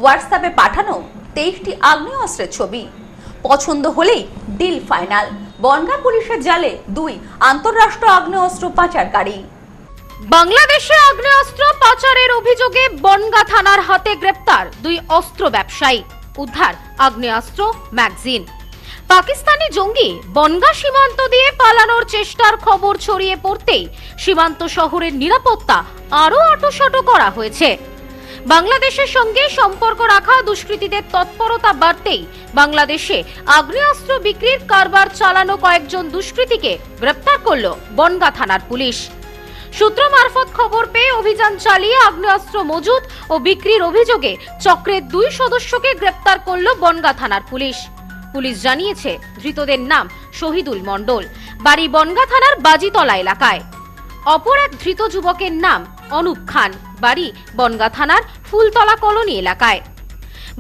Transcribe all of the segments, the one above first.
হোয়াটসঅ্যাপে পাঠানো 23টি আগ্নেয়াস্ত্রের ছবি। পছন্দ হলেই ডিল ফাইনাল। বনগাঁ পুলিশের জালে 2 আন্তঃরাষ্ট্রীয় আগ্নেয়াস্ত্র পাচারকারী। বাংলাদেশে আগ্নেয়াস্ত্র পাচারের অভিযোগে বনগাঁ থানার হাতে গ্রেপ্তার 2 অস্ত্র ব্যবসায়ী। উদ্ধার আগ্নেয়াস্ত্র, ম্যাগাজিন। পাকিস্তানি জঙ্গি বনগাঁ সীমান্ত দিয়ে পালানোর চেষ্টার খবর ছড়িয়ে পড়তেই সীমান্ত শহরের নিরাপত্তা আরও আঁটোসাঁটো করা হয়েছে। বাংলাদেশের সঙ্গে সম্পর্ক রাখা দুষ্কৃতীদের তৎপরতা বাড়তেই বাংলাদেশে আগ্নেয়াস্ত্র বিক্রির কারবার চালানো কয়েকজন দুষ্কৃতীকে গ্রেপ্তার করল বনগাঁ থানার পুলিশ। সূত্র মারফত খবর পেয়ে অভিযান চালিয়ে আগ্নেয়াস্ত্র মজুত ও বিক্রির অভিযোগে চক্রের 2 সদস্যকে গ্রেপ্তার করল বনগাঁ থানার পুলিশ। পুলিশ জানিয়েছে, ধৃতদের নাম শহীদুল মণ্ডল, বাড়ি বনগাঁ থানার বাজিতলা এলাকায়। অপর এক ধৃত যুবকের নাম অনুপ খান, বাড়ি বনগাঁ থানার ফুলতলা কলোনি এলাকায়।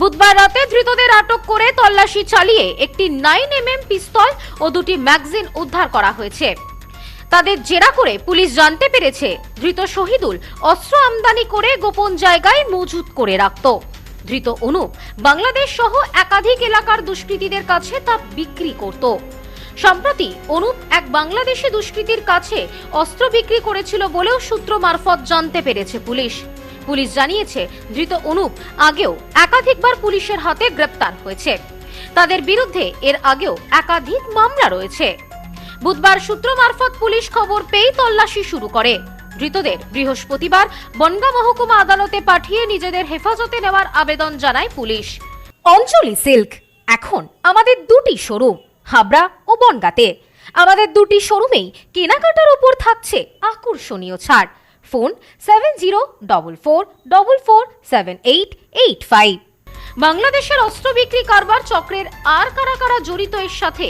বুধবার রাতে ধৃতদের আটক করে তল্লাশি চালিয়ে একটি 9mm পিস্তল ও 2টি ম্যাগাজিন উদ্ধার করা হয়েছে। তাদের জেরা করে পুলিশ জানতে পেরেছে, ধৃত শহীদুল অস্ত্র আমদানি করে গোপন জায়গায় মজুত করে রাখত। ধৃত অনুপ বাংলাদেশ সহ একাধিক এলাকার দুষ্কৃতীদের কাছে তা বিক্রি করত। সম্প্রতি অনুপ এক বাংলাদেশি দুষ্কৃতীর কাছে অস্ত্র বিক্রি করেছিল বলেও সূত্র মারফত জানতে পেরেছে পুলিশ। পুলিশ জানিয়েছে, ধৃত অনুপ আগেও একাধিকবার পুলিশের হাতে গ্রেপ্তার হয়েছে। তাদের বিরুদ্ধে এর আগেও একাধিক মামলা রয়েছে। বুধবার সূত্র মারফত পুলিশ খবর পেয়ে তল্লাশি শুরু করে। ধৃতদের বৃহস্পতিবার বনগাঁ মহকুমা আদালতে পাঠিয়ে নিজেদের হেফাজতে নেওয়ার আবেদন জানায় পুলিশ। অঞ্জলি সিল্ক এখন আমাদের 2টি শোরুম, হাবড়া ও বনগাঁতে। আমাদের 2টি শোরুমেই কেনাকাটার উপর থাকছে আকর্ষণীয় ছাড়। ফোন 7044447885। বাংলাদেশের অস্ত্র বিক্রি কারবার চক্রের আর কারা কারা জড়িত এর সাথে,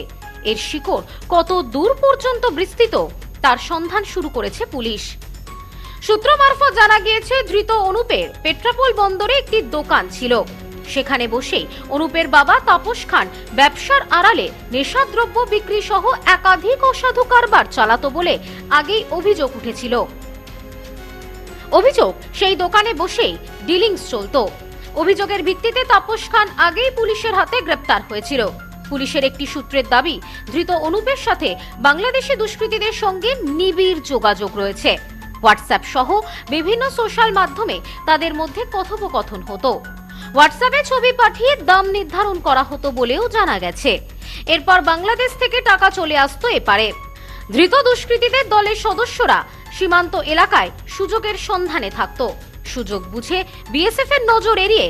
এর শিকড় কত দূর পর্যন্ত বিস্তৃত, তার সন্ধান শুরু করেছে পুলিশ। সূত্র মারফত জানা গিয়েছে, ধৃত অনুপের পেট্রাপোল বন্দরে একটি দোকান ছিল। সেখানে বসেই অনুপের বাবা তাপস খান ব্যবসার আড়ালে নেশাদ্রব্য বিক্রি সহ একাধিক অসাধু কারবার চালাতো বলে আগেই অভিযোগ উঠেছিল। অভিযোগ, সেই দোকানে বসেই ডিলিংস চলতো। অভিযোগের ভিত্তিতে তাপস খান আগেই পুলিশের হাতে গ্রেপ্তার হয়েছিল। পুলিশের একটি সূত্রের দাবি, ধৃত অনুপের সাথে বাংলাদেশি দুষ্কৃতীদের সঙ্গে নিবিড় যোগাযোগ রয়েছে। হোয়াটসঅ্যাপ সহ বিভিন্ন সোশ্যাল মাধ্যমে তাদের মধ্যে কথোপকথন হতো। হোয়াটসঅ্যাপে ছবি পাঠিয়ে দাম নির্ধারণ করা হতো বলেও জানা গেছে। এরপর বাংলাদেশ থেকে টাকা চলে আসতো এপারে। ধৃত দুষ্কৃতীদের দলের সদস্যরা সীমান্ত এলাকায় সুযোগের সন্ধানে থাকতো। সুযোগ বুঝে বিএসএফ এর নজর এড়িয়ে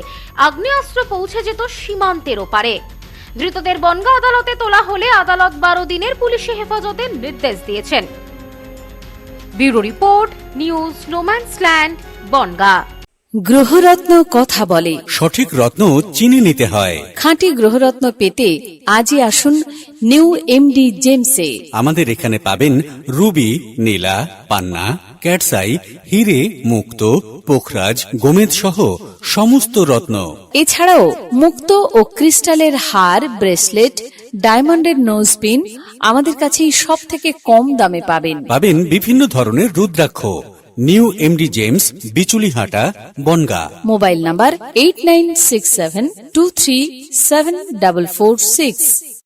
আগ্নেয়াস্ত্র পৌঁছে যেত সীমান্তের ওপারে। ধৃতদের বনগাঁ আদালতে তোলা হলে আদালত 12 দিনের পুলিশি হেফাজতের নির্দেশ দিয়েছেন। Bureau report, news no man's land, Bongaon. গ্রহরত্ন কথা বলে, সঠিক রত্ন চিনে নিতে হয়। খাঁটি গ্রহরত্ন পেতে আজই আসুন নিউ এমডি জেমসে। আমাদের এখানে পাবেন রুবি, নীলা, পান্না, ক্যাটসাই, হিরে, মুক্ত, পোখরাজ, গোমেদ সহ সমস্ত রত্ন। এছাড়াও মুক্ত ও ক্রিস্টালের হার, ব্রেসলেট, ডায়মন্ডের নোজপিন আমাদের কাছেই সব থেকে কম দামে পাবেন। পাবেন বিভিন্ন ধরনের রুদ্রাক্ষ। New MD gems, Bichulihata, Bongaon. Mobile number 8967237446।